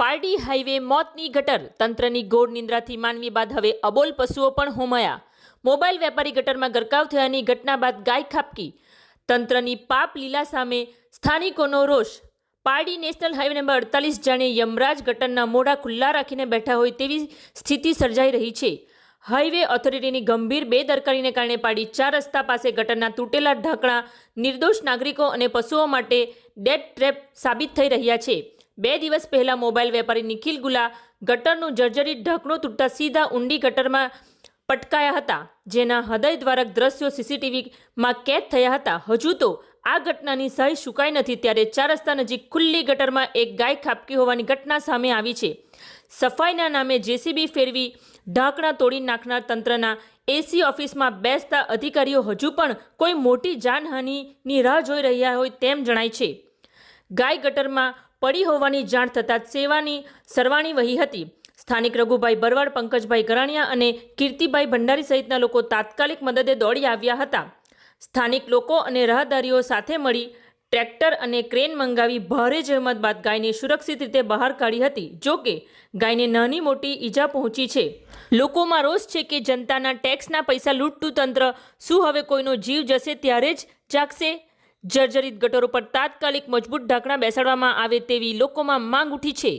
Pardi highway મોતની ગટર, તંત્રની ઘોર નિંદ્રાથી માનવી બાદ હવે અબોલ પશુઓ પણ હોમાયા. મોબાઈલ વેપારી ગટરમાં ગરકાવ થયાની ઘટના બાદ ગાય ખાબકી. તંત્રની પાપ લીલા સામે સ્થાનિકોનો રોષ. પારડી નેશનલ હાઈવે નંબર 48 જાણે યમરાજ ગટરના મોઢા ખુલ્લા રાખીને બેઠા હોય તેવી સ્થિતિ સર્જાઈ રહી છે. હાઈવે ઓથોરિટીની ગંભીર બેદરકારીને કારણે પારડી 4 રસ્તા પાસે ગટરના તૂટેલા ઢાંકણા નિર્દોષ નાગરિકો અને પશુઓ માટે ડેડ ટ્રેપ સાબિત થઈ રહ્યા છે. 2 દિવસ પહેલા મોબાઈલ વેપારી નિખિલ ગુલા ગટરનું જર્જરિત ઢાંકણું તૂટતા સીધા ઊંડી ગટરમાં પટકાયા હતા, જેના હૃદયદ્વારક દ્રશ્યો સીસીટીવીમાં કેદ થયા હતા. હજુ તો આ ઘટનાની સહી સુકાઈ નથી ત્યારે 4 રસ્તા નજીક ખુલ્લી ગટરમાં એક ગાય ખાબકી હોવાની ઘટના સામે આવી છે. સફાઈના નામે જેસીબી ફેરવી ઢાંકણા તોડી નાખનાર તંત્રના એસી ઓફિસમાં બેસતા અધિકારીઓ હજુ પણ કોઈ મોટી જાનહાનિની રાહ જોઈ રહ્યા હોય તેમ જણાય છે. ગાય ગટરમાં પડી હોવાની જાણ થતાં સેવાની સરવાણી વહી હતી. સ્થાનિક રઘુભાઈ બરવાડ, પંકજભાઈ ગરાણિયા અને કીર્તિભાઈ ભંડારી સહિતના લોકો તાત્કાલિક મદદે દોડી આવ્યા હતા. સ્થાનિક લોકો અને રાહદારીઓ સાથે મળી ટ્રેક્ટર અને ક્રેન મંગાવી ભારે જહેમત બાદ ગાયને સુરક્ષિત રીતે બહાર કાઢી હતી. જોકે ગાયને નાની મોટી ઈજા પહોંચી છે. લોકોમાં રોષ છે કે જનતાના ટેક્સના પૈસા લૂંટતું તંત્ર શું હવે કોઈનો જીવ જશે ત્યારે જ જાગશે? જર્જરિત ગટરો પર તાત્કાલિક મજબૂત ઢાંકણા બેસાડવામાં આવે તેવી લોકોમાં માંગ ઉઠી છે.